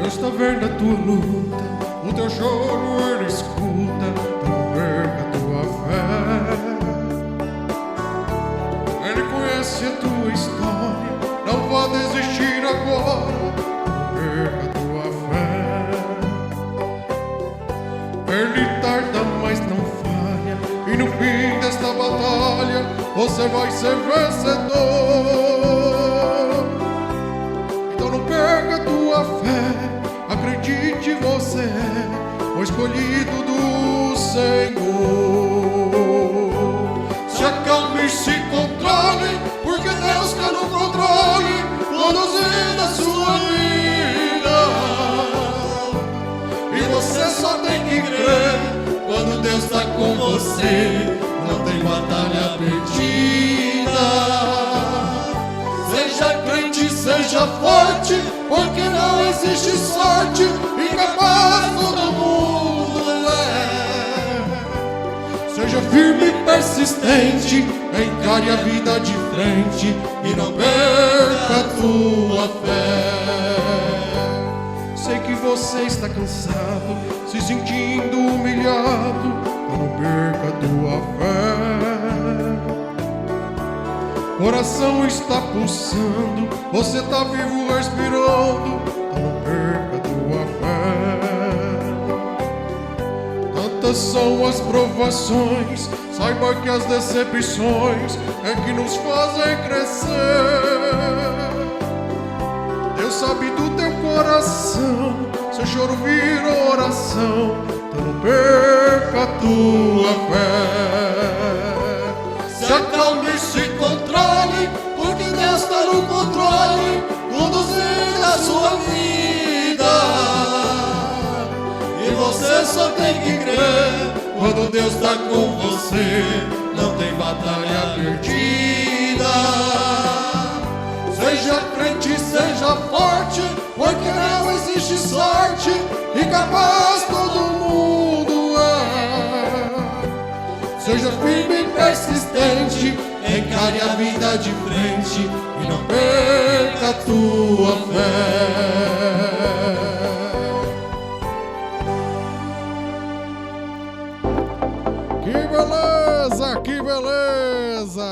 Deus tá vendo a tua luta, o teu choro Ele escuta, não perca a tua fé. Ele conhece a tua história, não vá desistir agora, não perca a tua fé. Ele tarda, mas não falha, e no fim desta batalha você vai ser vencedor. Então não perca a tua fé, acredite, você é o escolhido do Senhor. Se acalme e se controle, porque Deus está no controle, conduzindo a sua vida. E você só tem que crer, quando Deus está com você, não tem batalha perdida. Seja crente, seja forte, porque não existe sorte, incapaz todo mundo é. Seja firme e persistente, encare a vida de frente e não perca a tua fé. Sei que você está cansado, se sentindo humilhado, não perca a tua fé. Coração está pulsando, você está vivo respirando, não perca a tua fé. Tantas são as provações, saiba que as decepções é que nos fazem crescer. Deus sabe do teu coração, seu choro vira oração, então não perca a tua fé. Se acalme e se controle, porque Deus está no controle, conduzindo a sua vida. E você só tem que crer, quando Deus está com você, não tem batalha perdida. Seja crente, seja forte, porque não existe sorte, incapaz todo mundo é. Seja firme e persistente, encare a vida de frente e não perca a tua fé. Que beleza, que beleza!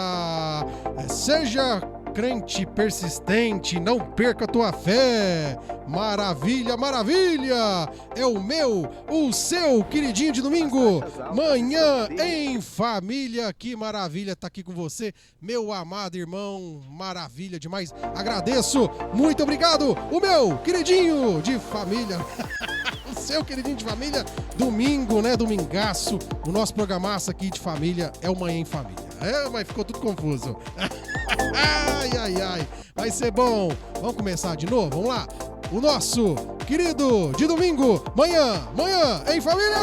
Seja crente persistente, não perca a tua fé. Maravilha, maravilha! É o meu, o seu queridinho de domingo, Manhã em Família. Que maravilha estar aqui com você, meu amado irmão. Maravilha demais. Agradeço, muito obrigado. O meu queridinho de família. O seu queridinho de família. Domingo, né? Domingaço. O nosso programaço aqui de família é o Manhã em Família. É, mas ficou tudo confuso. Ai, ai, ai. Vai ser bom. Vamos começar de novo? Vamos lá. O nosso querido de domingo, Manhã em Família.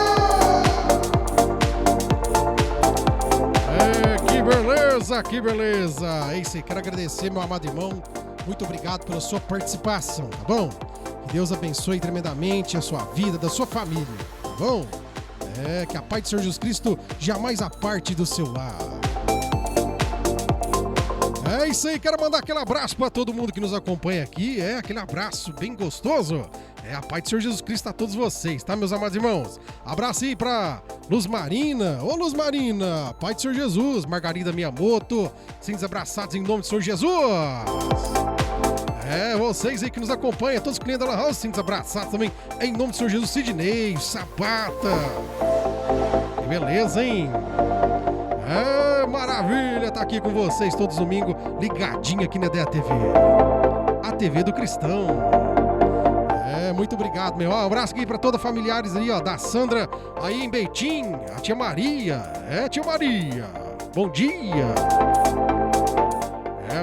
Que beleza, que beleza. É isso aí. Quero agradecer, meu amado irmão. Muito obrigado pela sua participação, tá bom? Que Deus abençoe tremendamente a sua vida, da sua família, tá bom? Que a paz do Senhor Jesus Cristo jamais aparte do seu lar. É isso aí, quero mandar aquele abraço para todo mundo que nos acompanha aqui, aquele abraço bem gostoso. A paz do Senhor Jesus Cristo a todos vocês, tá, meus amados irmãos? Abraço aí pra Luz Marina, ô Luz Marina, paz do Senhor Jesus, Margarida Miyamoto, sintos abraçados em nome do Senhor Jesus. Vocês aí que nos acompanham, todos os clientes da La House, sintos abraçados também em nome do Senhor Jesus, Sidney, Sapata. Que beleza, hein? Maravilha, tá aqui com vocês todos domingo, ligadinho aqui na DEA TV, a TV do cristão. Muito obrigado, meu. Um abraço aqui pra toda familiares aí, ó, da Sandra aí em Betim, a tia Maria. Tia Maria, bom dia.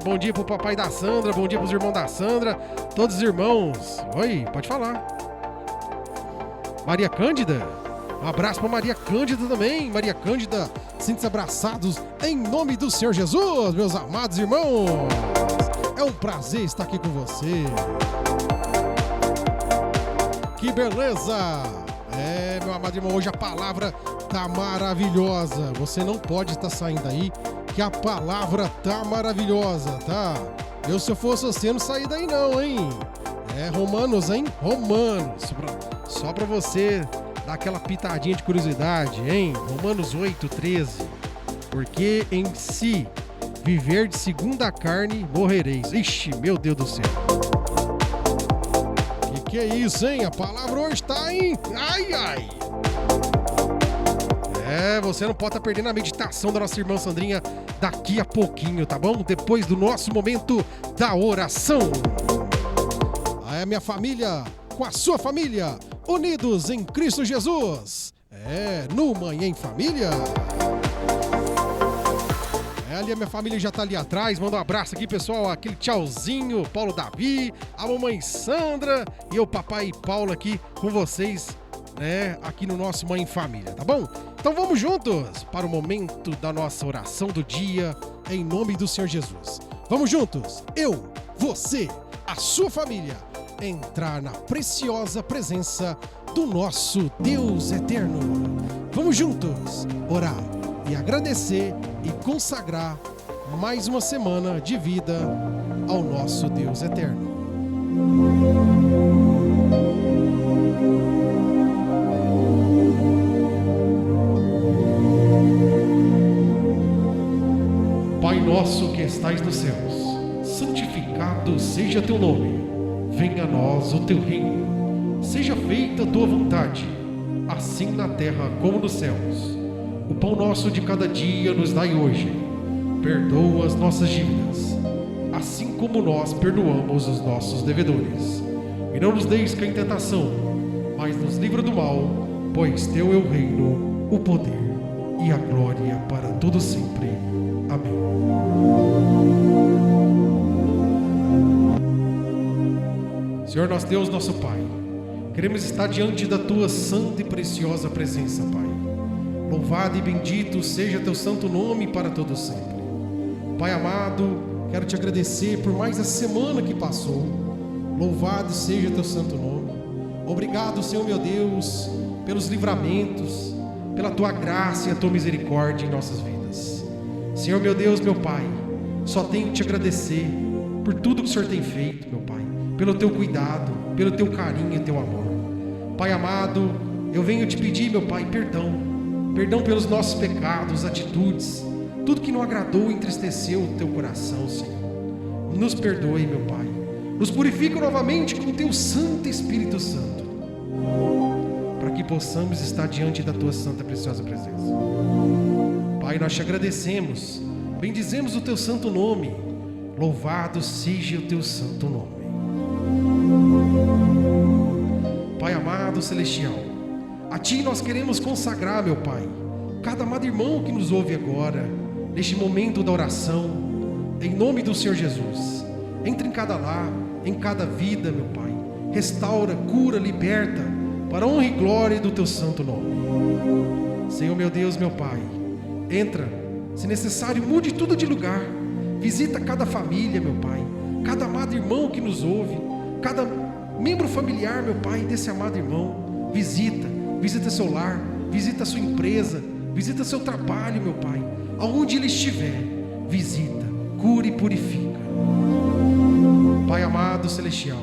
Bom dia pro papai da Sandra, bom dia pros irmãos da Sandra, todos os irmãos. Oi, pode falar. Maria Cândida, um abraço pra Maria Cândida também. Maria Cândida, sinta-se abraçados em nome do Senhor Jesus, meus amados irmãos. É um prazer estar aqui com você. Que beleza! Meu amado irmão, hoje a palavra tá maravilhosa. Você não pode estar saindo aí, que a palavra tá maravilhosa, tá? Se eu fosse você, não saí daí não, hein? Romanos, hein? Romanos. Só para você dar aquela pitadinha de curiosidade, hein? Romanos 8:13. Porque em si, viver de segundo a carne, morrereis. Ixi, meu Deus do céu. Que é isso, hein? A palavra hoje tá, hein? Ai, ai. Você não pode estar perdendo a meditação da nossa irmã Sandrinha daqui a pouquinho, tá bom? Depois do nosso momento da oração. Minha família com a sua família, unidos em Cristo Jesus. No Manhã em Família. Ali a minha família já tá ali atrás. Manda um abraço aqui, pessoal. Aquele tchauzinho, Paulo Davi, a mamãe Sandra e o papai Paulo aqui com vocês, aqui no nosso Mãe em Família, tá bom? Então vamos juntos para o momento da nossa oração do dia, em nome do Senhor Jesus. Vamos juntos, eu, você, a sua família, entrar na preciosa presença do nosso Deus eterno. Vamos juntos orar e agradecer e consagrar mais uma semana de vida ao nosso Deus eterno. Pai nosso que estais nos céus, santificado seja teu nome. Venha a nós o teu reino. Seja feita a tua vontade, assim na terra como nos céus. O pão nosso de cada dia nos dai hoje. Perdoa as nossas dívidas, assim como nós perdoamos os nossos devedores. E não nos deixes cair em tentação, mas nos livra do mal, pois teu é o reino, o poder e a glória para todo sempre. Amém. Senhor nosso Deus, nosso Pai, queremos estar diante da tua santa e preciosa presença, Pai. Louvado e bendito seja teu santo nome para todo sempre. Pai amado, quero te agradecer por mais essa semana que passou. Louvado seja teu santo nome. Obrigado, Senhor meu Deus, pelos livramentos, pela tua graça e a tua misericórdia em nossas vidas. Senhor meu Deus, meu Pai, só tenho que te agradecer por tudo que o Senhor tem feito, meu Pai, pelo teu cuidado, pelo teu carinho e teu amor. Pai amado, eu venho te pedir, meu Pai, perdão pelos nossos pecados, atitudes, tudo que não agradou e entristeceu o teu coração, Senhor. Nos perdoe, meu Pai. Nos purifica novamente com o teu Santo Espírito Santo, para que possamos estar diante da tua santa e preciosa presença. Pai, nós te agradecemos, bendizemos o teu santo nome. Louvado seja o teu santo nome. Pai amado celestial, a Ti nós queremos consagrar, meu Pai, cada amado irmão que nos ouve agora, neste momento da oração, em nome do Senhor Jesus. Entra em cada lar, em cada vida, meu Pai. Restaura, cura, liberta, para a honra e glória do Teu santo nome. Senhor meu Deus, meu Pai, entra, se necessário, mude tudo de lugar. Visita cada família, meu Pai, cada amado irmão que nos ouve, cada membro familiar, meu Pai, desse amado irmão. Visita seu lar, visita sua empresa, visita seu trabalho, meu Pai. Aonde ele estiver, visita, cura e purifica. Pai amado celestial,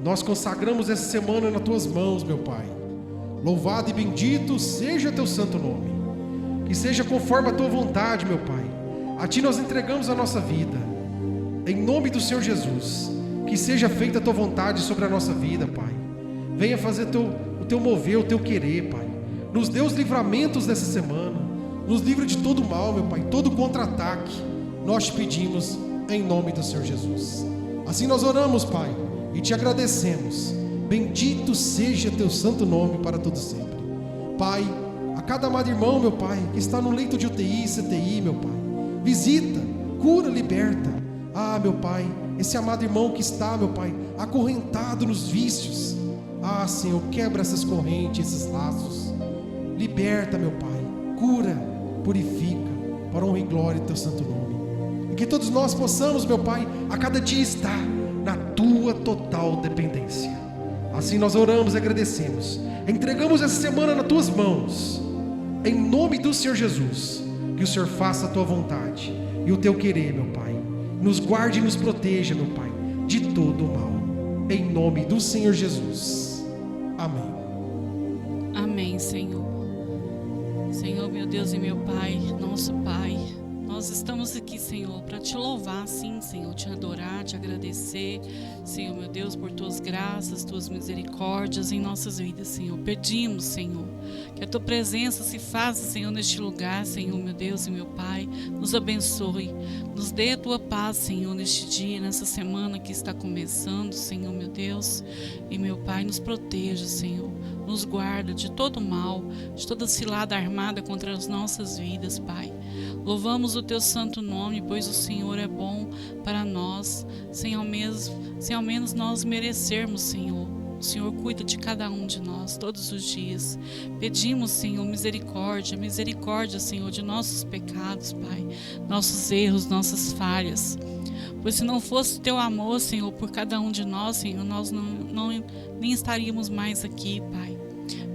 nós consagramos essa semana nas tuas mãos, meu Pai. Louvado e bendito seja teu santo nome. Que seja conforme a tua vontade, meu Pai. A Ti nós entregamos a nossa vida. Em nome do Senhor Jesus, que seja feita a tua vontade sobre a nossa vida, Pai. Venha fazer o teu mover, o teu querer, Pai. Nos dê os livramentos dessa semana. Nos livra de todo mal, meu Pai, todo contra-ataque. Nós te pedimos em nome do Senhor Jesus. Assim nós oramos, Pai, e te agradecemos. Bendito seja teu santo nome para todo sempre. Pai, a cada amado irmão, meu Pai, que está no leito de UTI, CTI, meu Pai, visita, cura, liberta. Ah, meu Pai, esse amado irmão que está, meu Pai, acorrentado nos vícios. Ah, Senhor, quebra essas correntes, esses laços. Liberta, meu Pai, cura, purifica, para honra e glória do teu santo nome. E que todos nós possamos, meu Pai, a cada dia estar na tua total dependência. Assim nós oramos e agradecemos. Entregamos essa semana nas tuas mãos. Em nome do Senhor Jesus, que o Senhor faça a tua vontade e o teu querer, meu Pai. Nos guarde e nos proteja, meu Pai, de todo o mal. em nome do Senhor Jesus. Amém. Amém, Senhor. Senhor, meu Deus e meu Pai, nosso Pai, nós estamos aqui, Senhor, para te louvar, sim, Senhor, te adorar, te agradecer, Senhor, meu Deus, por tuas graças, tuas misericórdias em nossas vidas, Senhor. Pedimos, Senhor, que a tua presença se faça, Senhor, neste lugar, Senhor, meu Deus e meu Pai. Nos abençoe, nos dê a tua paz, Senhor, neste dia, nessa semana que está começando, Senhor, meu Deus e meu Pai. Nos proteja, Senhor, nos guarda de todo mal, de toda cilada armada contra as nossas vidas, Pai. Louvamos o teu santo nome, pois o Senhor é bom para nós, sem ao menos nós merecermos, Senhor. O Senhor cuida de cada um de nós todos os dias. Pedimos, Senhor, misericórdia, Senhor, de nossos pecados, Pai, nossos erros, nossas falhas. Pois se não fosse o teu amor, Senhor, por cada um de nós, Senhor, nós nem estaríamos mais aqui, Pai.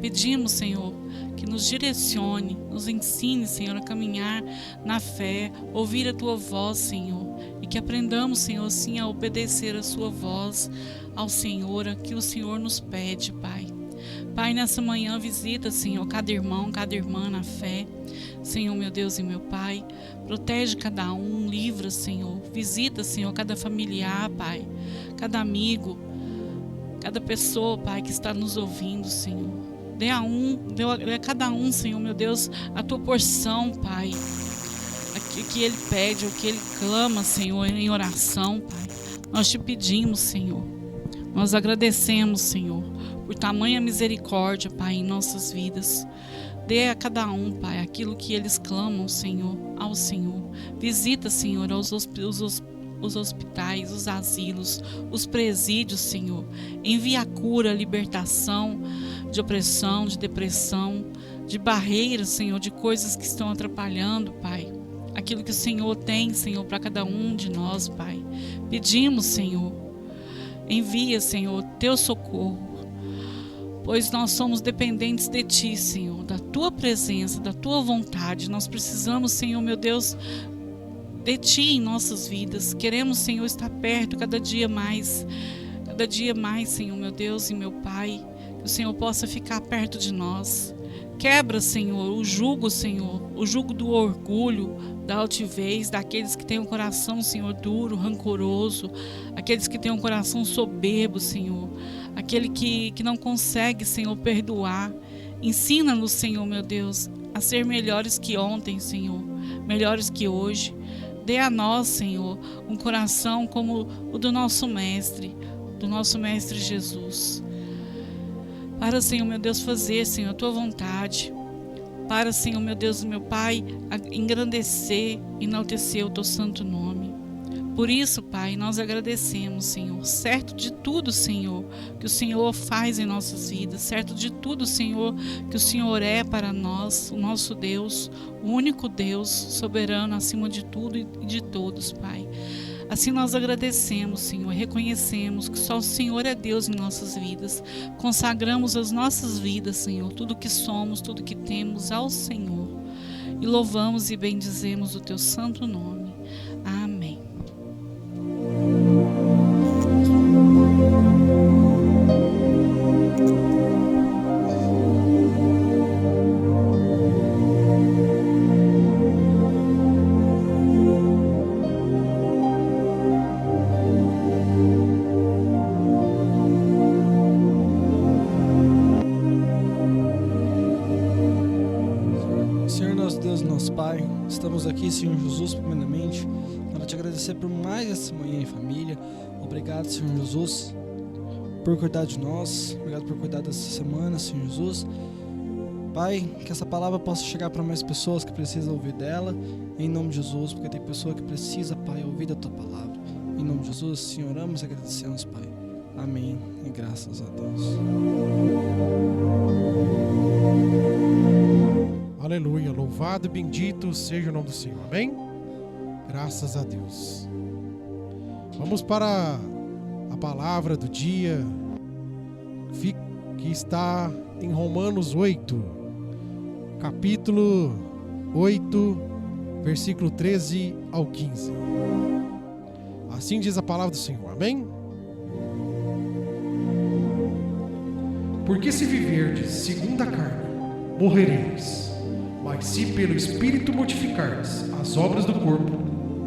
Pedimos, Senhor, que nos direcione, nos ensine, Senhor, a caminhar na fé, ouvir a tua voz, Senhor, e que aprendamos, Senhor, sim, a obedecer a sua voz ao Senhor, a que o Senhor nos pede, Pai. Pai, nessa manhã visita, Senhor, cada irmão, cada irmã na fé, Senhor, meu Deus e meu Pai. Protege cada um, livra, Senhor. Visita, Senhor, cada familiar, Pai, cada amigo, cada pessoa, Pai, que está nos ouvindo, Senhor. Dê a cada um, Senhor, meu Deus, a tua porção, Pai. O que ele pede, o que ele clama, Senhor, em oração, Pai. Nós te pedimos, Senhor. Nós agradecemos, Senhor, por tamanha misericórdia, Pai, em nossas vidas. Dê a cada um, Pai, aquilo que eles clamam, Senhor, ao Senhor. Visita, Senhor, os hospitais, os asilos, os presídios, Senhor. Envia a cura, a libertação de opressão, de depressão, de barreiras, Senhor, de coisas que estão atrapalhando, Pai. Aquilo que o Senhor tem, Senhor, para cada um de nós, Pai. Pedimos, Senhor, envia, Senhor, teu socorro, pois nós somos dependentes de Ti, Senhor, da Tua presença, da Tua vontade. Nós precisamos, Senhor, meu Deus, de Ti em nossas vidas. Queremos, Senhor, estar perto cada dia mais, Senhor, meu Deus e meu Pai. Que o Senhor possa ficar perto de nós. Quebra, Senhor, o jugo, Senhor, o jugo do orgulho, da altivez, daqueles que têm um coração, Senhor, duro, rancoroso, aqueles que têm um coração soberbo, Senhor, aquele que não consegue, Senhor, perdoar. Ensina-nos, Senhor, meu Deus, a ser melhores que ontem, Senhor, melhores que hoje. Dê a nós, Senhor, um coração como o do nosso Mestre Jesus. Para, Senhor, meu Deus, fazer, Senhor, a Tua vontade. Para, Senhor, meu Deus e meu Pai, engrandecer, enaltecer o Teu santo nome. Por isso, Pai, nós agradecemos, Senhor, certo de tudo, Senhor, que o Senhor faz em nossas vidas, certo de tudo, Senhor, que o Senhor é para nós, o nosso Deus, o único Deus, soberano acima de tudo e de todos, Pai. Assim nós agradecemos, Senhor, reconhecemos que só o Senhor é Deus em nossas vidas. Consagramos as nossas vidas, Senhor, tudo que somos, tudo que temos ao Senhor. E louvamos e bendizemos o Teu santo nome. Amém. Estamos aqui, Senhor Jesus, primeiramente, para te agradecer por mais essa manhã em família. Obrigado, Senhor Jesus, por cuidar de nós. Obrigado por cuidar dessa semana, Senhor Jesus. Pai, que essa palavra possa chegar para mais pessoas que precisam ouvir dela, em nome de Jesus, porque tem pessoa que precisa, Pai, ouvir da Tua palavra. Em nome de Jesus, Senhor, oramos e agradecemos, Pai. Amém e graças a Deus. Aleluia, louvado e bendito seja o nome do Senhor, amém? Graças a Deus. Vamos para a palavra do dia, que está em Romanos 8, capítulo 8, versículo 13 ao 15. Assim diz a palavra do Senhor, amém? Porque se viverdes segundo a carne, morrereis. Mas se pelo Espírito mortificardes as obras do corpo,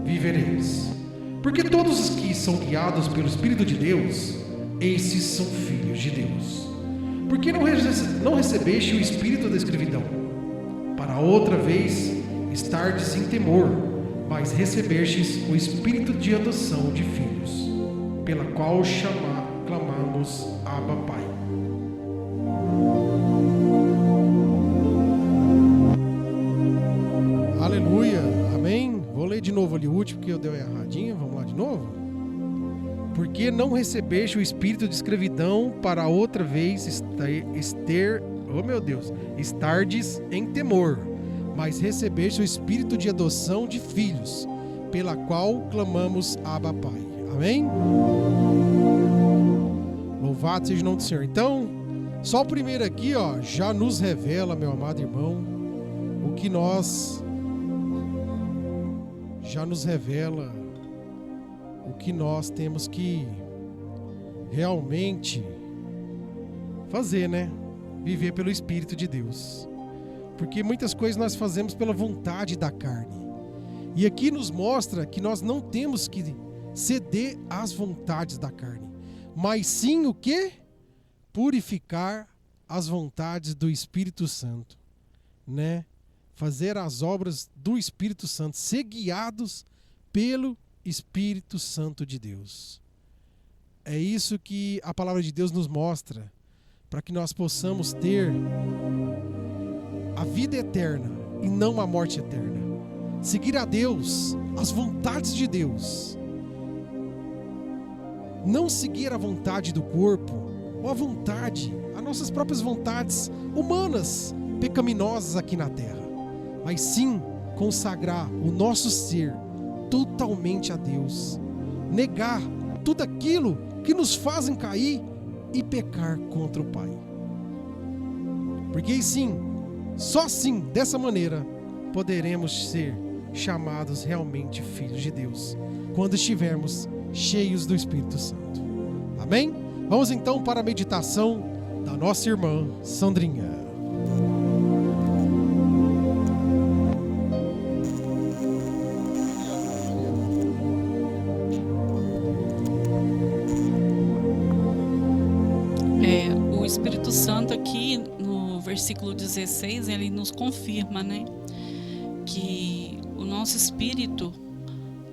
vivereis. Porque todos os que são guiados pelo Espírito de Deus, esses são filhos de Deus. Porque não recebeste o espírito da escravidão, para outra vez estardes em temor, mas recebestes o espírito de adoção de filhos, pela qual clamamos Abba, Pai. Aleluia, amém. Vou ler de novo ali o último, porque eu dei erradinho. Vamos lá de novo. Porque não recebeste o espírito de escravidão para outra vez estardes em temor, mas recebeste o espírito de adoção de filhos, pela qual clamamos Abba, Pai. Amém? Louvado seja o nome do Senhor. Então, só o primeiro aqui, já nos revela, meu amado irmão, o que nós temos que realmente fazer, né? Viver pelo Espírito de Deus. Porque muitas coisas nós fazemos pela vontade da carne. E aqui nos mostra que nós não temos que ceder às vontades da carne, mas sim o quê? Purificar as vontades do Espírito Santo, né? Fazer as obras do Espírito Santo, ser guiados pelo Espírito Santo de Deus. É isso que a palavra de Deus nos mostra, para que nós possamos ter a vida eterna e não a morte eterna. Seguir a Deus, as vontades de Deus. Não seguir a vontade do corpo, ou a vontade, as nossas próprias vontades humanas, pecaminosas aqui na terra. Mas sim consagrar o nosso ser totalmente a Deus. Negar tudo aquilo que nos fazem cair e pecar contra o Pai. Porque sim, só assim, dessa maneira, poderemos ser chamados realmente filhos de Deus, quando estivermos cheios do Espírito Santo. Amém? Vamos então para a meditação da nossa irmã Sandrinha. O Espírito Santo aqui no versículo 16, ele nos confirma, né, que o nosso espírito,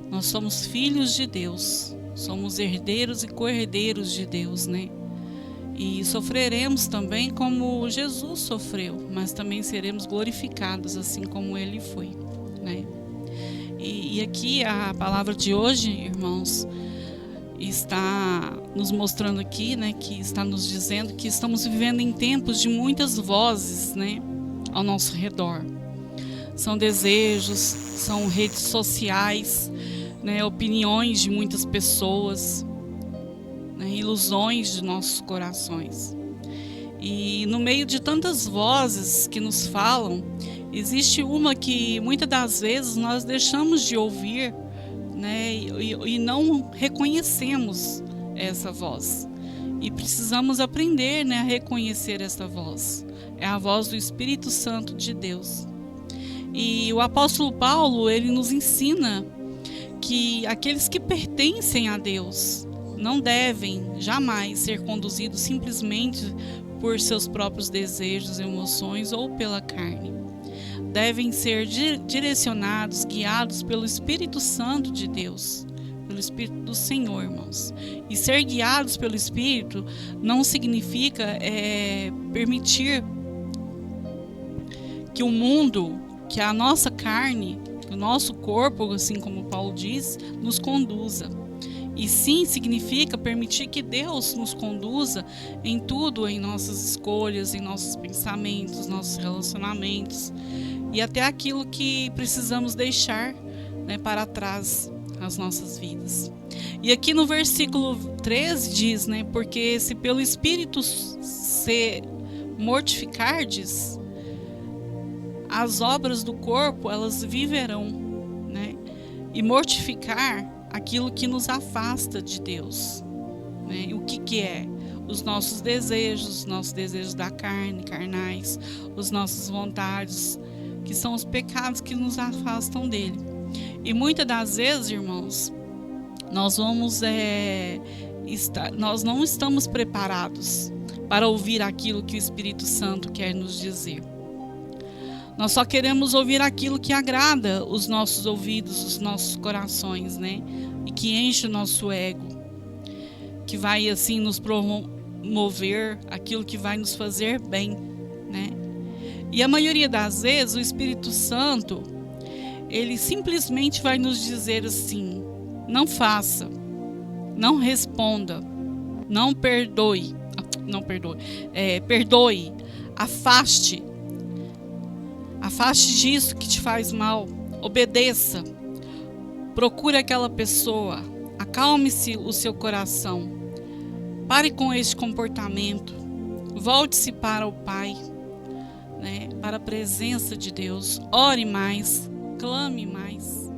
nós somos filhos de Deus, somos herdeiros e co-herdeiros de Deus, né? E sofreremos também como Jesus sofreu, mas também seremos glorificados assim como Ele foi, né? E aqui a palavra de hoje, irmãos, está nos mostrando aqui, né, que está nos dizendo que estamos vivendo em tempos de muitas vozes, né, ao nosso redor. São desejos, são redes sociais, né, opiniões de muitas pessoas, né, ilusões de nossos corações. E no meio de tantas vozes que nos falam, existe uma que muitas das vezes nós deixamos de ouvir, né, e não reconhecemos essa voz. E precisamos aprender, né, a reconhecer essa voz. É a voz do Espírito Santo de Deus. E o apóstolo Paulo, ele nos ensina que aqueles que pertencem a Deus não devem jamais ser conduzidos simplesmente por seus próprios desejos, emoções ou pela carne. Devem ser direcionados, guiados pelo Espírito Santo de Deus, pelo Espírito do Senhor, irmãos. E ser guiados pelo Espírito não significa permitir que o mundo, que a nossa carne, o nosso corpo, assim como Paulo diz, nos conduza. E sim significa permitir que Deus nos conduza em tudo, em nossas escolhas, em nossos pensamentos, nossos relacionamentos e até aquilo que precisamos deixar, né, para trás as nossas vidas. E aqui no versículo 13 diz, né, porque se pelo Espírito se mortificardes, as obras do corpo, elas viverão, né? E mortificar aquilo que nos afasta de Deus, né? O que é? os nossos desejos da carne, carnais, os nossas vontades, que são os pecados que nos afastam dele. E muitas das vezes, irmãos, nós não estamos preparados para ouvir aquilo que o Espírito Santo quer nos dizer. Nós só queremos ouvir aquilo que agrada os nossos ouvidos, os nossos corações, né? E que enche o nosso ego, que vai assim nos promover, aquilo que vai nos fazer bem, né? E a maioria das vezes o Espírito Santo, ele simplesmente vai nos dizer assim: não faça, não responda, perdoe, afaste disso que te faz mal, obedeça, procure aquela pessoa, acalme-se o seu coração, pare com este comportamento, volte-se para o Pai, né, para a presença de Deus, ore mais, clame mais.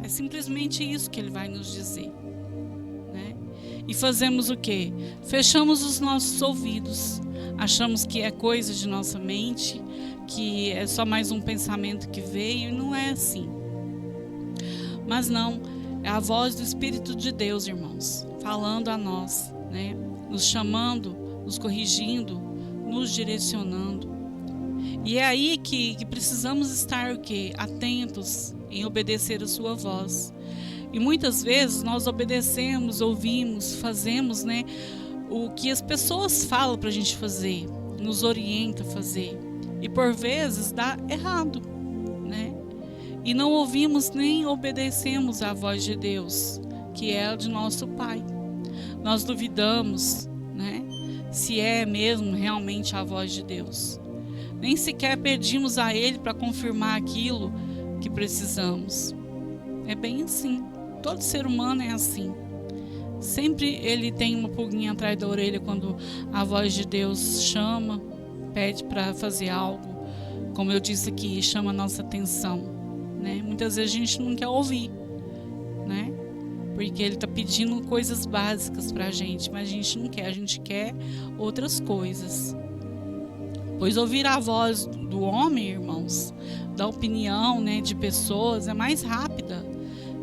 É simplesmente isso que ele vai nos dizer, né? E fazemos o quê? Fechamos os nossos ouvidos, achamos que é coisa de nossa mente, que é só mais um pensamento que veio, e não é assim. Mas não, é a voz do Espírito de Deus, irmãos, falando a nós, né? Nos chamando, nos corrigindo, nos direcionando. E é aí que precisamos estar o quê? Atentos em obedecer a sua voz. E muitas vezes nós obedecemos, ouvimos, fazemos, né, o que as pessoas falam para a gente fazer, nos orienta a fazer. E por vezes dá errado, né? E não ouvimos nem obedecemos à voz de Deus, que é a de nosso Pai. Nós duvidamos, né, se é mesmo realmente a voz de Deus. Nem sequer pedimos a Ele para confirmar aquilo que precisamos. É bem assim. Todo ser humano é assim. Sempre ele tem uma pulguinha atrás da orelha quando a voz de Deus chama, pede para fazer algo, como eu disse aqui, chama a nossa atenção, né? Muitas vezes a gente não quer ouvir, né? Porque ele está pedindo coisas básicas para a gente, mas a gente não quer, a gente quer outras coisas. Pois ouvir a voz do homem, irmãos, da opinião, né, de pessoas, é mais rápida,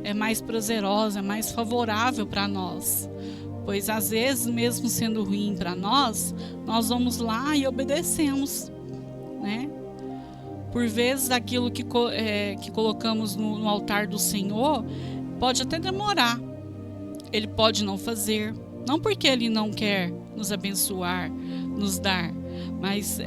é mais prazerosa, é mais favorável para nós. Pois às vezes, mesmo sendo ruim para nós, nós vamos lá e obedecemos, né? Por vezes, aquilo que colocamos no altar do Senhor pode até demorar. Ele pode não fazer, não porque Ele não quer nos abençoar, nos dar, mas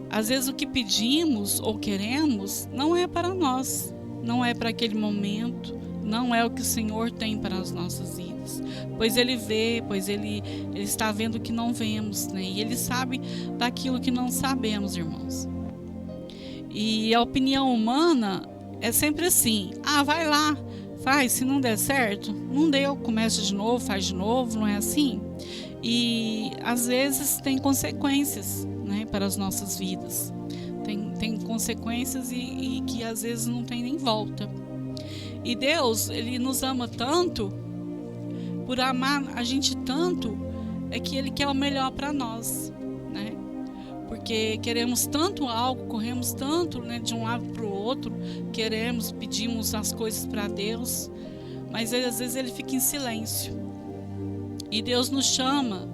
às vezes o que pedimos ou queremos não é para nós, não é para aquele momento, não é o que o Senhor tem para as nossas vidas. Pois Ele vê, pois Ele está vendo o que não vemos, né? E Ele sabe daquilo que não sabemos, irmãos. E a opinião humana é sempre assim: vai lá, faz, se não der certo, não deu, começa de novo, faz de novo, não é assim? E às vezes tem consequências, né, para as nossas vidas. Tem consequências e que às vezes não tem nem volta. E Deus, Ele nos ama tanto, por amar a gente tanto, é que Ele quer o melhor para nós, né? Porque queremos tanto algo, corremos tanto, né, de um lado para o outro, pedimos as coisas para Deus, mas às vezes Ele fica em silêncio. E Deus nos chama,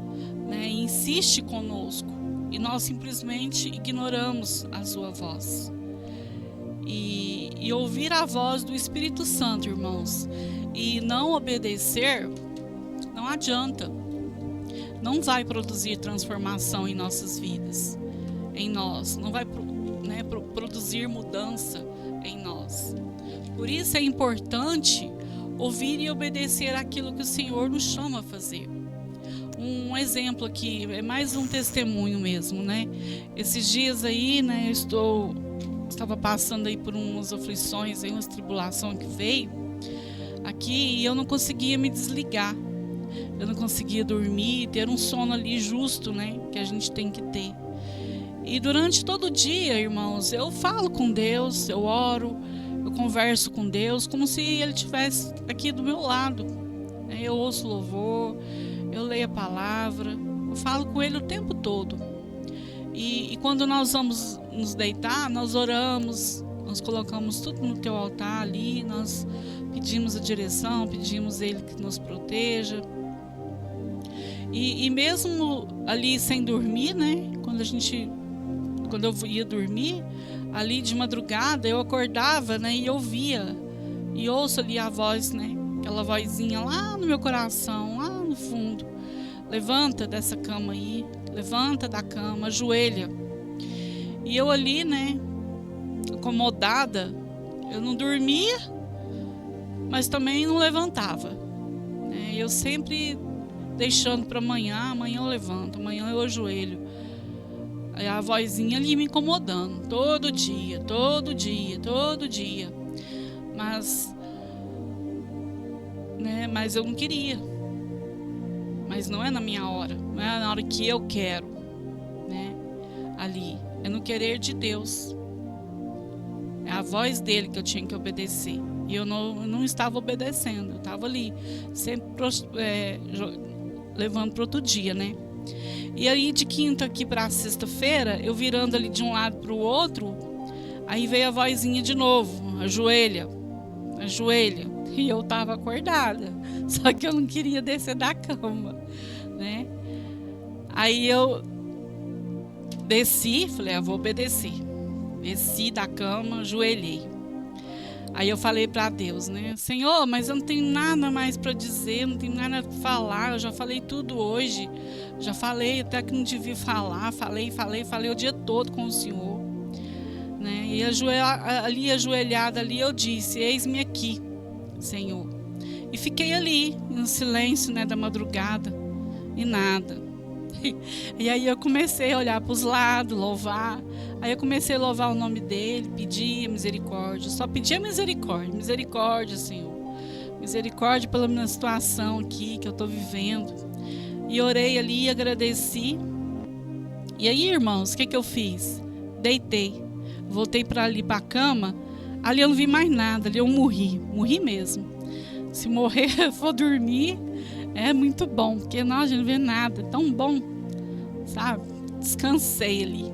né, e insiste conosco, e nós simplesmente ignoramos a sua voz. E ouvir a voz do Espírito Santo, irmãos, e não obedecer, não adianta. Não vai produzir transformação em nossas vidas, em nós. Não vai, né, produzir mudança em nós. Por isso é importante ouvir e obedecer aquilo que o Senhor nos chama a fazer. Um exemplo aqui, é mais um testemunho mesmo, né? Esses dias aí, né, eu estava passando aí por umas aflições, aí, umas tribulações que veio aqui, e eu não conseguia me desligar. Eu não conseguia dormir, ter um sono ali justo, né, que a gente tem que ter. E durante todo o dia, irmãos, eu falo com Deus, eu oro, eu converso com Deus, como se Ele estivesse aqui do meu lado. Eu ouço louvor, eu leio a palavra, eu falo com Ele o tempo todo. E quando nós vamos nos deitar, nós oramos, nós colocamos tudo no teu altar ali, nós pedimos a direção, pedimos Ele que nos proteja. E mesmo ali sem dormir, né? Quando eu ia dormir, ali de madrugada, eu acordava, né? E eu via, e ouço ali a voz, né? Aquela vozinha lá no meu coração, lá no fundo. Levanta dessa cama aí, levanta da cama, ajoelha. E eu ali, né? Acomodada, eu não dormia, mas também não levantava, né? Eu sempre deixando para amanhã eu levanto, amanhã eu ajoelho. Aí a vozinha ali me incomodando, todo dia. Mas eu não queria. Mas não é na minha hora, não é na hora que eu quero, né? Ali, é no querer de Deus. É a voz dele que eu tinha que obedecer. E eu não estava obedecendo, eu estava ali, sempre levando para outro dia, né? E aí de quinta aqui para sexta-feira, eu virando ali de um lado para o outro, aí veio a vozinha de novo, ajoelha. E eu estava acordada, só que eu não queria descer da cama, né? Aí eu desci, falei, vou obedecer. Desci da cama, ajoelhei. Aí eu falei para Deus, né? Senhor, mas eu não tenho nada mais para dizer, não tenho nada para falar, eu já falei tudo hoje. Já falei até que não devia falar, falei o dia todo com o Senhor, né? E ali ajoelhada ali eu disse, eis-me aqui, Senhor. E fiquei ali, no silêncio, né, da madrugada, e nada. E aí eu comecei a olhar para os lados, louvar. Aí eu comecei a louvar o nome dele, pedir misericórdia, só pedia misericórdia, Senhor. Misericórdia pela minha situação aqui que eu estou vivendo. E orei ali, agradeci. E aí, irmãos, o que eu fiz? Deitei, voltei para ali para a cama. Ali eu não vi mais nada, ali eu morri mesmo. Se morrer, for dormir, é muito bom, porque nós a gente não vê nada, tão bom, sabe? Descansei ali.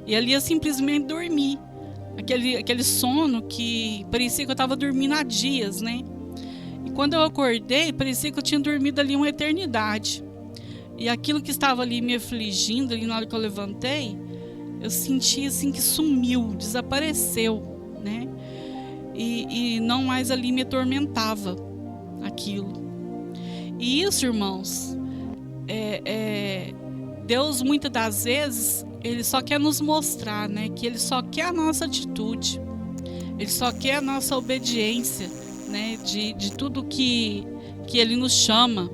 E ali eu simplesmente dormi. Aquele sono que parecia que eu estava dormindo há dias, né? E quando eu acordei, parecia que eu tinha dormido ali uma eternidade. E aquilo que estava ali me afligindo, ali na hora que eu levantei, eu senti assim que sumiu, desapareceu, né? E não mais ali me atormentava aquilo. E isso, irmãos, Deus muitas das vezes, Ele só quer nos mostrar, né? Que Ele só quer a nossa atitude, Ele só quer a nossa obediência, né? De tudo que Ele nos chama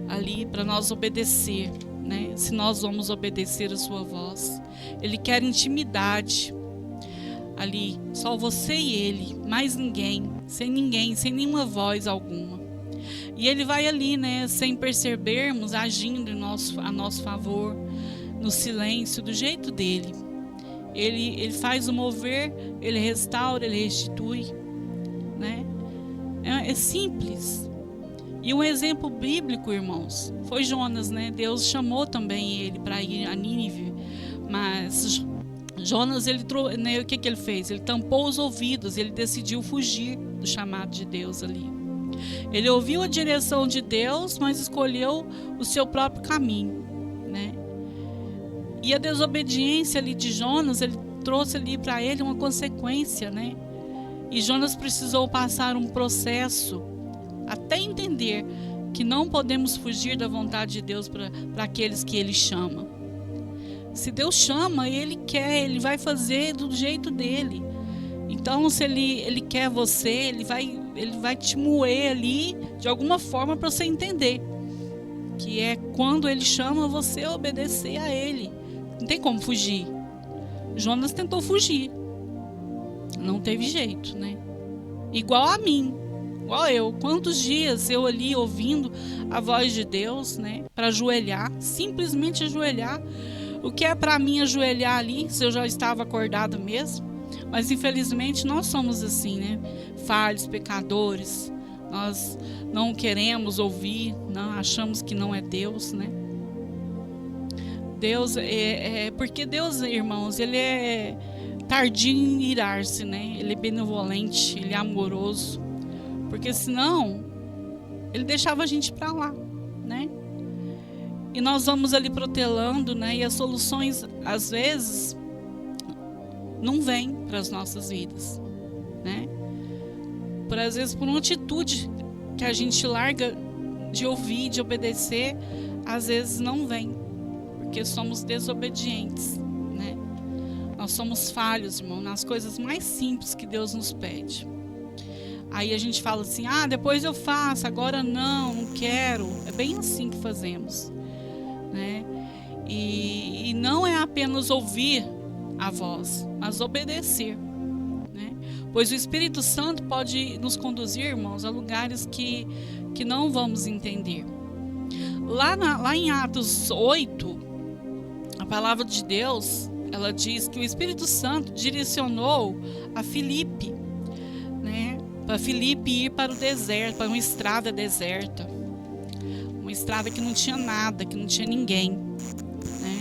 ali para nós obedecer, né? Se nós vamos obedecer a sua voz. Ele quer intimidade ali, só você e Ele, mais ninguém, sem nenhuma voz alguma. E Ele vai ali, né, sem percebermos, agindo a nosso favor, no silêncio, do jeito dele. Ele faz o mover, Ele restaura, Ele restitui, né? É simples. E um exemplo bíblico, irmãos, foi Jonas, né? Deus chamou também ele para ir a Nínive, mas Jonas, né, o que ele fez? Ele tampou os ouvidos, ele decidiu fugir do chamado de Deus ali. Ele ouviu a direção de Deus, mas escolheu o seu próprio caminho, né? E a desobediência ali de Jonas, ele trouxe ali para ele uma consequência, né? E Jonas precisou passar um processo até entender que não podemos fugir da vontade de Deus para aqueles que Ele chama. Se Deus chama, Ele quer, Ele vai fazer do jeito dele. Então, se Ele quer você, Ele vai te moer ali de alguma forma para você entender que é quando Ele chama você a obedecer a Ele. Não tem como fugir. Jonas tentou fugir, não teve jeito, né? Igual a mim, igual eu. Quantos dias eu ali ouvindo a voz de Deus, né? Para ajoelhar, simplesmente ajoelhar. O que é para mim ajoelhar ali, se eu já estava acordada mesmo? Mas infelizmente nós somos assim, né? Falhos, pecadores. nós não queremos ouvir, não, achamos que não é Deus, né? Deus porque Deus, irmãos, ele é tardio em irar-se, né? Ele é benevolente, ele é amoroso, porque senão ele deixava a gente para lá, né? E nós vamos ali protelando, né? E as soluções às vezes não vêm para as nossas vidas, né? Às vezes por uma atitude que a gente larga de ouvir, de obedecer, às vezes não vem, porque somos desobedientes, né? Nós somos falhos, irmão, nas coisas mais simples que Deus nos pede. Aí a gente fala assim, depois eu faço, agora não quero. É bem assim que fazemos, né? E não é apenas ouvir a voz, mas obedecer, né? Pois o Espírito Santo pode nos conduzir, irmãos, a lugares que não vamos entender. Lá em Atos 8, a palavra de Deus, ela diz que o Espírito Santo direcionou a Filipe, né? Para Filipe ir para o deserto, para uma estrada deserta. Uma estrada que não tinha nada, que não tinha ninguém, né?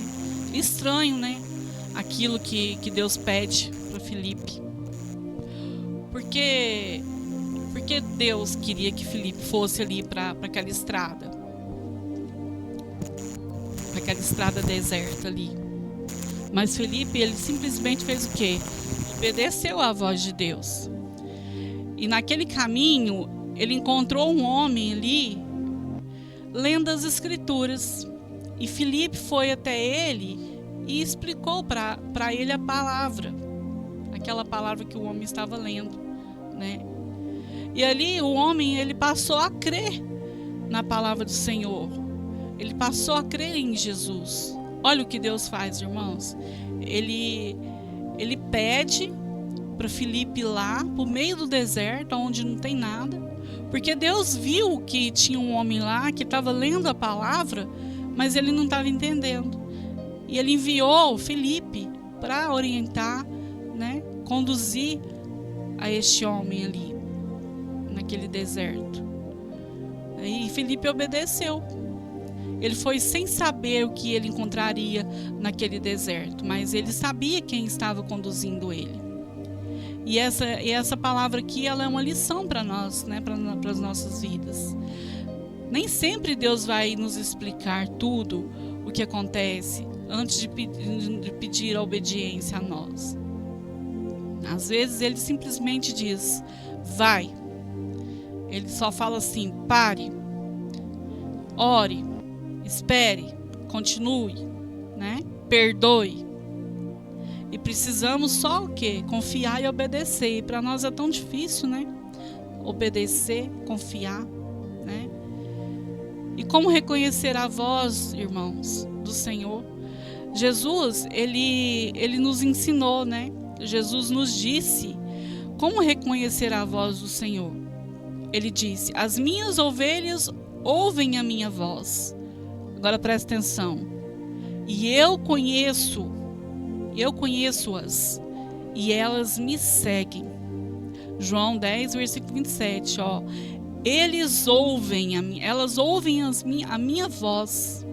Estranho, né? Aquilo que Deus pede para Filipe. Porque Deus queria que Filipe fosse ali para aquela estrada. Para aquela estrada deserta ali. Mas Filipe, ele simplesmente fez o quê? Obedeceu à voz de Deus. E naquele caminho, ele encontrou um homem ali, lendo as Escrituras. E Filipe foi até ele e explicou para ele a palavra. Aquela palavra que o homem estava lendo, né? E ali o homem, ele passou a crer na palavra do Senhor. Ele passou a crer em Jesus. Olha o que Deus faz, irmãos. Ele pede para Filipe ir lá, por meio do deserto, onde não tem nada. Porque Deus viu que tinha um homem lá que estava lendo a palavra, mas ele não estava entendendo. E ele enviou Filipe para orientar, né, conduzir a este homem ali, naquele deserto. E Filipe obedeceu. Ele foi sem saber o que ele encontraria naquele deserto, mas ele sabia quem estava conduzindo ele. E essa palavra aqui, ela é uma lição para nós, né, para as nossas vidas. Nem sempre Deus vai nos explicar tudo o que acontece antes de pedir a obediência a nós. Às vezes ele simplesmente diz, vai. Ele só fala assim, pare, ore, espere, continue, né? Perdoe. E precisamos só o quê? Confiar e obedecer. E para nós é tão difícil, né? Obedecer, confiar, né? E como reconhecer a voz, irmãos, do Senhor? Jesus, ele nos ensinou, né? Jesus nos disse como reconhecer a voz do Senhor. Ele disse, as minhas ovelhas ouvem a minha voz. Agora presta atenção. E eu conheço-as, e elas me seguem. João 10, versículo 27, ó. Elas ouvem a minha voz.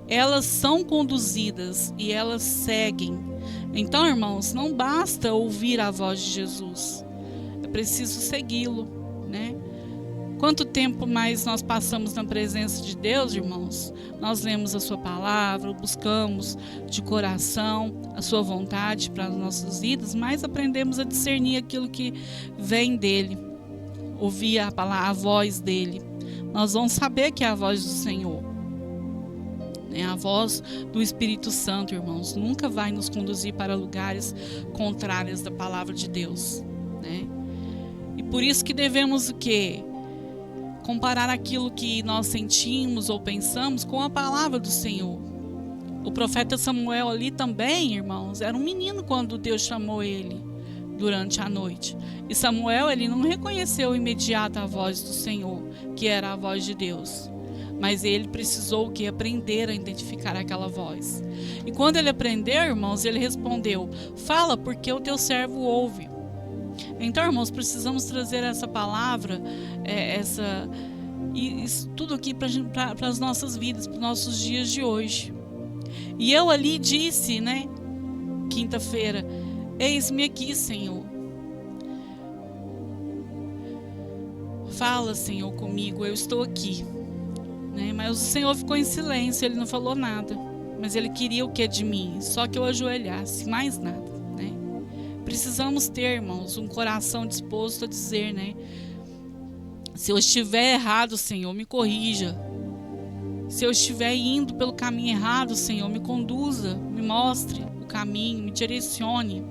Elas são conduzidas e elas seguem. Então, irmãos, não basta ouvir a voz de Jesus. É preciso segui-lo, né? Quanto tempo mais nós passamos na presença de Deus, irmãos? Nós lemos a sua palavra, buscamos de coração a sua vontade para as nossas vidas, mais aprendemos a discernir aquilo que vem dele, ouvir a voz dele. Nós vamos saber que é a voz do Senhor. É a voz do Espírito Santo, irmãos. Nunca vai nos conduzir para lugares contrários da palavra de Deus, né? E por isso que devemos o quê? Comparar aquilo que nós sentimos ou pensamos com a palavra do Senhor. O profeta Samuel ali também, irmãos, era um menino quando Deus chamou ele durante a noite. E Samuel, ele não reconheceu imediato a voz do Senhor, que era a voz de Deus. Mas ele precisou aprender a identificar aquela voz. E quando ele aprendeu, irmãos, ele respondeu, fala porque o teu servo ouve. Então, irmãos, precisamos trazer essa palavra, isso tudo aqui para as nossas vidas, para os nossos dias de hoje. E eu ali disse, né, quinta-feira: eis-me aqui, Senhor. Fala, Senhor, comigo, eu estou aqui. Né? Mas o Senhor ficou em silêncio, Ele não falou nada. Mas Ele queria o que de mim? Só que eu ajoelhasse, mais nada. Né? Precisamos ter, irmãos, um coração disposto a dizer, né? Se eu estiver errado, Senhor, me corrija. Se eu estiver indo pelo caminho errado, Senhor, me conduza, me mostre o caminho, me direcione.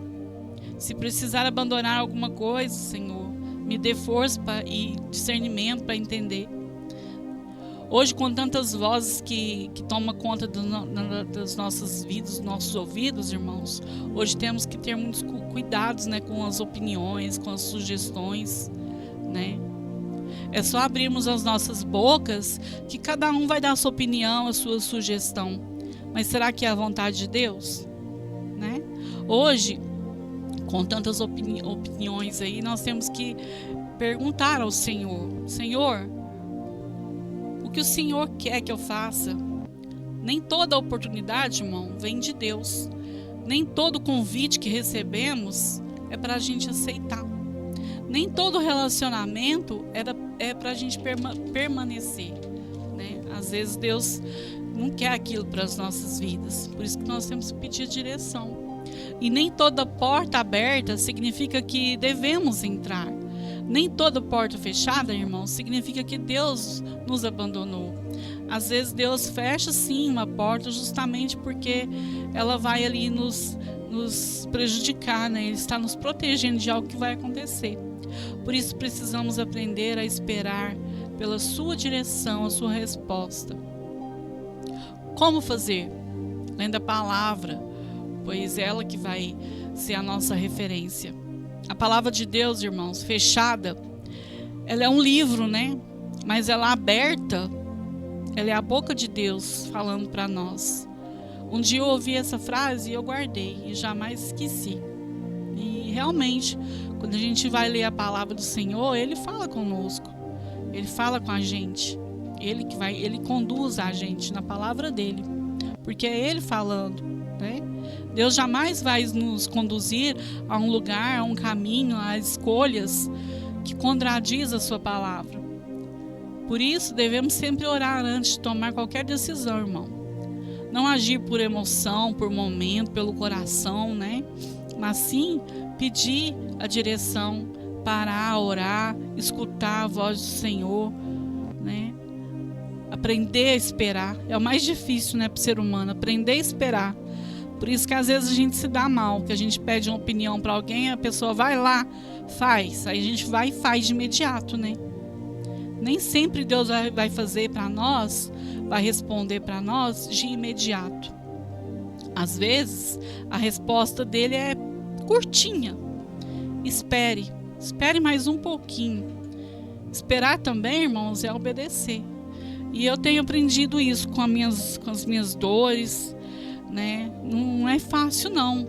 Se precisar abandonar alguma coisa, Senhor, me dê força e discernimento para entender. Hoje, com tantas vozes que tomam conta das nossas vidas, dos nossos ouvidos, irmãos, hoje temos que ter muitos cuidados, né, com as opiniões, com as sugestões, né? É só abrirmos as nossas bocas que cada um vai dar a sua opinião, a sua sugestão. Mas será que é a vontade de Deus? Né? Hoje, com tantas opiniões aí, nós temos que perguntar ao Senhor: Senhor, o que o Senhor quer que eu faça? Nem toda oportunidade, irmão, vem de Deus. Nem todo convite que recebemos é para a gente aceitar. Nem todo relacionamento é para a gente permanecer. Né? Às vezes Deus não quer aquilo para as nossas vidas. Por isso que nós temos que pedir direção. E nem toda porta aberta significa que devemos entrar. Nem toda porta fechada, irmãos, significa que Deus nos abandonou. Às vezes Deus fecha sim uma porta justamente porque ela vai ali nos prejudicar, né? Ele está nos protegendo de algo que vai acontecer. Por isso precisamos aprender a esperar pela sua direção, a sua resposta. Como fazer? Lendo a palavra, pois é ela que vai ser a nossa referência. A palavra de Deus, irmãos, fechada, ela é um livro, né? Mas ela aberta, ela é a boca de Deus falando para nós. Um dia eu ouvi essa frase e eu guardei e jamais esqueci. E realmente, quando a gente vai ler a palavra do Senhor, Ele fala conosco, Ele fala com a gente, Ele conduz a gente na palavra dEle, porque é Ele falando, né? Deus jamais vai nos conduzir a um lugar, a um caminho, a escolhas que contradiz a sua palavra. Por isso, devemos sempre orar antes de tomar qualquer decisão, irmão. Não agir por emoção, por momento, pelo coração, né? Mas sim pedir a direção, parar, orar, escutar a voz do Senhor, né? Aprender a esperar. É o mais difícil, né, para o ser humano, aprender a esperar. Por isso que às vezes a gente se dá mal, que a gente pede uma opinião para alguém, a pessoa vai lá, faz. Aí a gente vai e faz de imediato, né? Nem sempre Deus vai fazer para nós, vai responder para nós de imediato. Às vezes, a resposta dele é curtinha. Espere mais um pouquinho. Esperar também, irmãos, é obedecer. E eu tenho aprendido isso com as minhas dores, né? Não é fácil, não.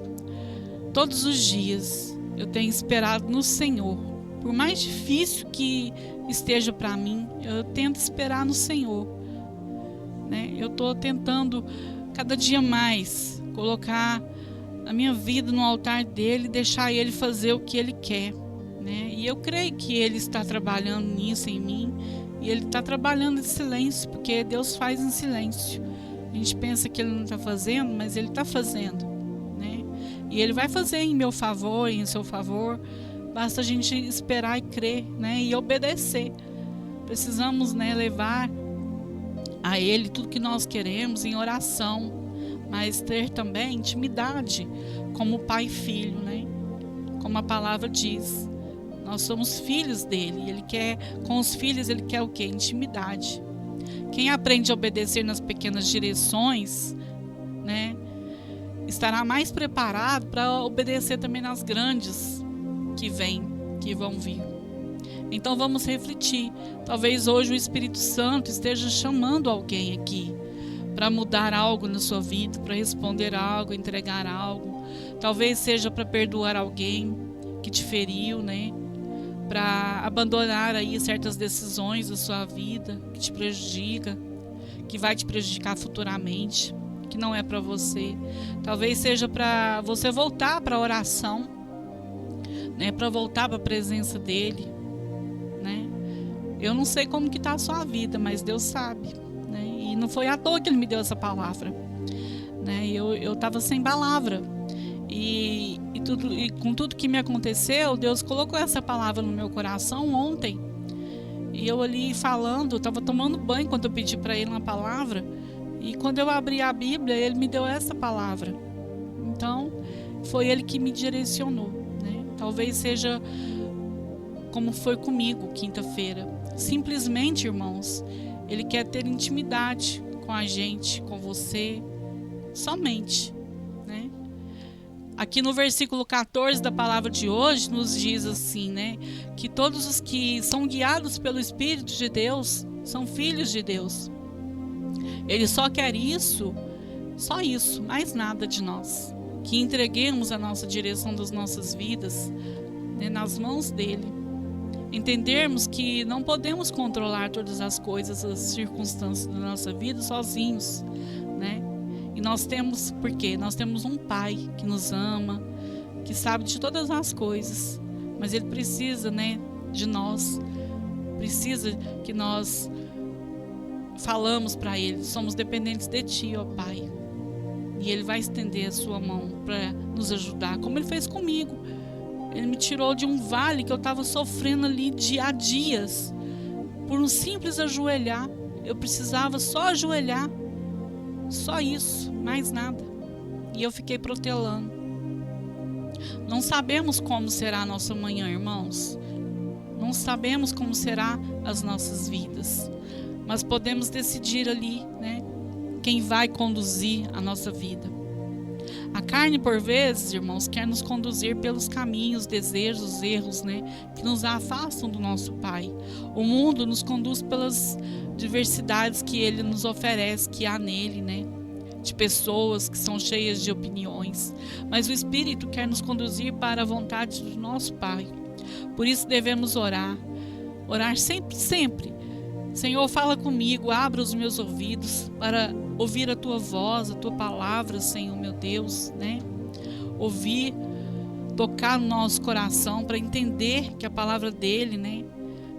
Todos os dias eu tenho esperado no Senhor. Por mais difícil que esteja para mim, eu tento esperar no Senhor, né? Eu estou tentando cada dia mais colocar a minha vida no altar dele, deixar ele fazer o que ele quer, né? E eu creio que ele está trabalhando nisso em mim, e ele está trabalhando em silêncio, porque Deus faz em silêncio. A gente pensa que ele não está fazendo, mas ele está fazendo, né? E ele vai fazer em meu favor, em seu favor. Basta a gente esperar e crer, né? E obedecer. Precisamos, né, levar a Ele tudo que nós queremos em oração, mas ter também intimidade como pai e filho, né? Como a palavra diz, nós somos filhos dele. Ele quer, com os filhos, ele quer o quê? Intimidade. Quem aprende a obedecer nas pequenas direções, né, estará mais preparado para obedecer também nas grandes que vão vir. Então vamos refletir. Talvez hoje o Espírito Santo esteja chamando alguém aqui para mudar algo na sua vida, para responder algo, entregar algo. Talvez seja para perdoar alguém que te feriu, né? Para abandonar aí certas decisões da sua vida que te prejudica, que vai te prejudicar futuramente, que não é para você. Talvez seja para você voltar para a oração, né? Para voltar para a presença dele, né? Eu não sei como que tá a sua vida, mas Deus sabe, né? E não foi à toa que ele me deu essa palavra, né? Eu estava sem palavra e com tudo que me aconteceu, Deus colocou essa palavra no meu coração ontem. E eu ali falando, estava tomando banho quando eu pedi para ele uma palavra. E quando eu abri a Bíblia, ele me deu essa palavra. Então, foi ele que me direcionou, né? Talvez seja como foi comigo quinta-feira. Simplesmente, irmãos, ele quer ter intimidade com a gente, com você, somente, né? Aqui no versículo 14 da palavra de hoje nos diz assim, né? Que todos os que são guiados pelo Espírito de Deus são filhos de Deus. Ele só quer isso, só isso, mais nada de nós. Que entreguemos a nossa direção das nossas vidas, né, nas mãos dele. Entendermos que não podemos controlar todas as coisas, as circunstâncias da nossa vida sozinhos, né? E nós temos, porque nós temos um Pai que nos ama, que sabe de todas as coisas, mas Ele precisa, né, de nós, precisa que nós falamos para Ele, somos dependentes de Ti, ó Pai, e Ele vai estender a sua mão para nos ajudar, como Ele fez comigo. Ele me tirou de um vale que eu estava sofrendo ali há dias, por um simples ajoelhar. Eu precisava só ajoelhar, só isso, mais nada. E eu fiquei protelando. Não sabemos como será a nossa manhã, irmãos. Não sabemos como será as nossas vidas. Mas podemos decidir ali, né, quem vai conduzir a nossa vida. A carne, por vezes, irmãos, quer nos conduzir pelos caminhos, desejos, erros, né, que nos afastam do nosso Pai. O mundo nos conduz pelas diversidades que Ele nos oferece, que há nele, né, de pessoas que são cheias de opiniões. Mas o Espírito quer nos conduzir para a vontade do nosso Pai. Por isso devemos orar sempre, sempre. Senhor, fala comigo, abra os meus ouvidos para ouvir a Tua voz, a Tua palavra, Senhor, meu Deus, né? Ouvir, tocar no nosso coração para entender que a palavra dEle, né,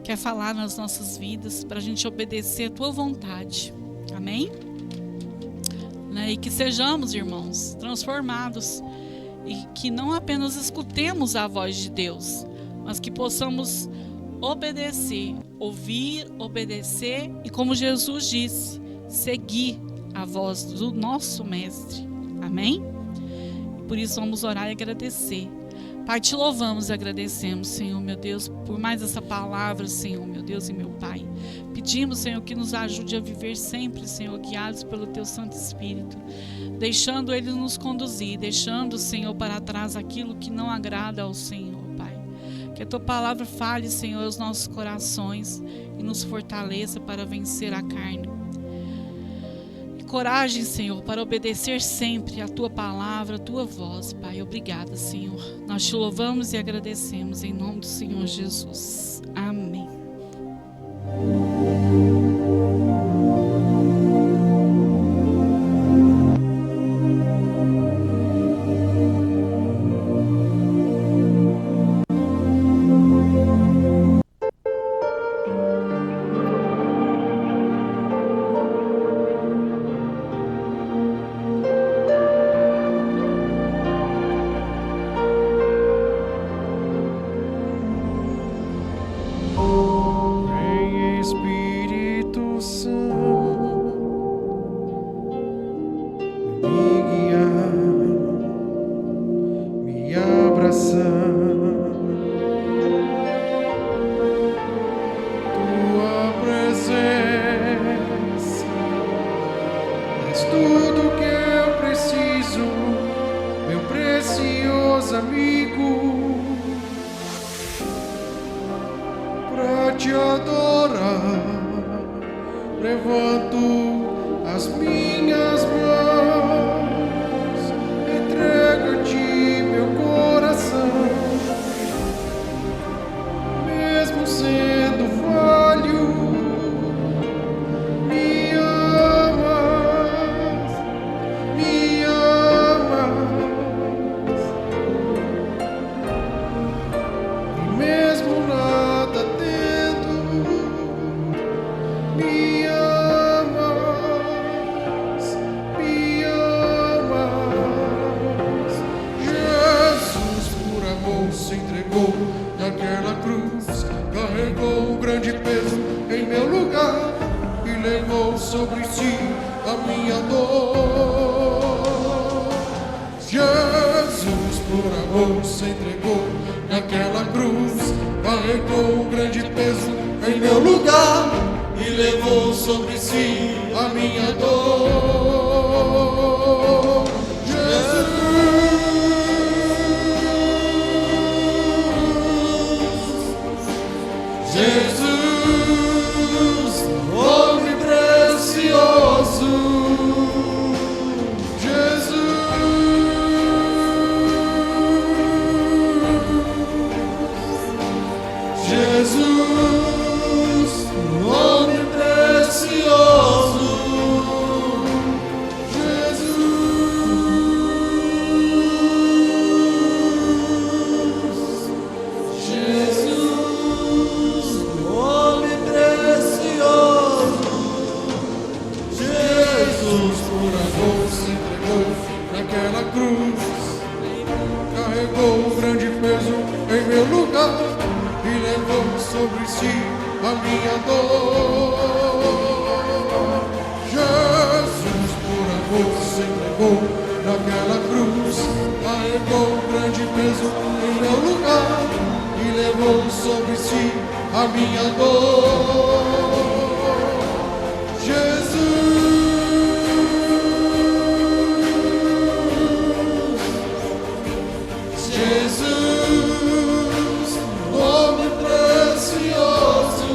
quer falar nas nossas vidas, para a gente obedecer a Tua vontade. Amém? Né? E que sejamos, irmãos, transformados e que não apenas escutemos a voz de Deus, mas que possamos obedecer, ouvir, obedecer e, como Jesus disse, seguir a voz do nosso Mestre. Amém? Por isso vamos orar e agradecer. Pai, te louvamos e agradecemos, Senhor, meu Deus, por mais essa palavra, Senhor, meu Deus e meu Pai. Pedimos, Senhor, que nos ajude a viver sempre, Senhor, guiados pelo Teu Santo Espírito, deixando Ele nos conduzir, deixando, Senhor, para trás aquilo que não agrada ao Senhor. Que a Tua palavra fale, Senhor, aos nossos corações e nos fortaleça para vencer a carne. E coragem, Senhor, para obedecer sempre a Tua palavra, a Tua voz, Pai. Obrigada, Senhor. Nós te louvamos e agradecemos em nome do Senhor Jesus. Amém. minha dor. Jesus, por amor, se entregou naquela cruz, carregou um grande peso em meu lugar e levou sobre si a minha dor. Jesus, nome precioso. Jesus, nome precioso. Sobre si a minha dor. Jesus, por amor, se entregou naquela cruz, carregou um grande peso em meu lugar e levou sobre si a minha dor. Jesus, nome precioso.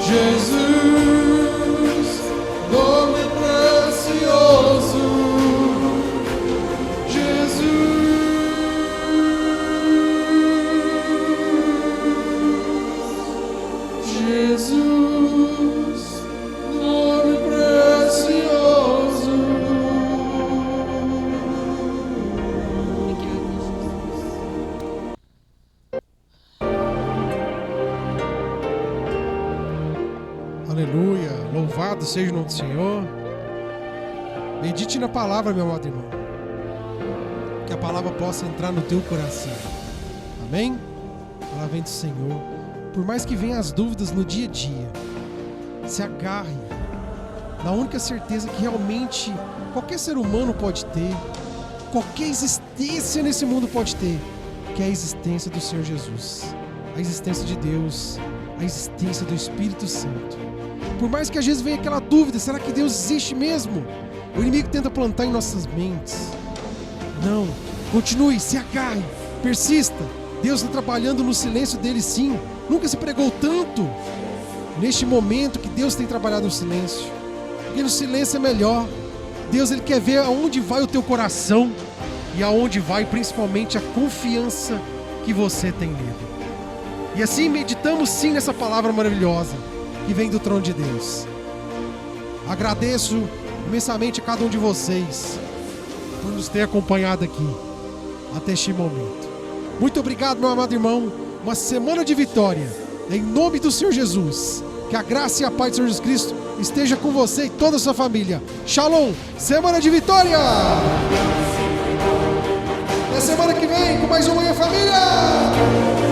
Jesus, nome precioso. Jesus, nome precioso. Aleluia, louvado seja o nome do Senhor. Medite na palavra, meu amado irmão, que a palavra possa entrar no teu coração. Amém? A palavra vem do Senhor. Por mais que venham as dúvidas no dia a dia, se agarre na única certeza que realmente qualquer ser humano pode ter, qualquer existência nesse mundo pode ter, que é a existência do Senhor Jesus, a existência de Deus, a existência do Espírito Santo. Por mais que às vezes venha aquela dúvida, será que Deus existe mesmo? O inimigo tenta plantar em nossas mentes. Não, continue, se agarre, persista. Deus está trabalhando no silêncio dele, sim. Nunca se pregou tanto neste momento que Deus tem trabalhado no silêncio, porque no silêncio é melhor. Deus, ele quer ver aonde vai o teu coração e aonde vai principalmente a confiança que você tem nele. E assim meditamos sim nessa palavra maravilhosa que vem do trono de Deus. Agradeço imensamente a cada um de vocês por nos ter acompanhado aqui até este momento. Muito obrigado, meu amado irmão. Uma semana de vitória, em nome do Senhor Jesus. Que a graça e a paz do Senhor Jesus Cristo esteja com você e toda a sua família. Shalom, semana de vitória! Até semana que vem com mais uma Manhã Família!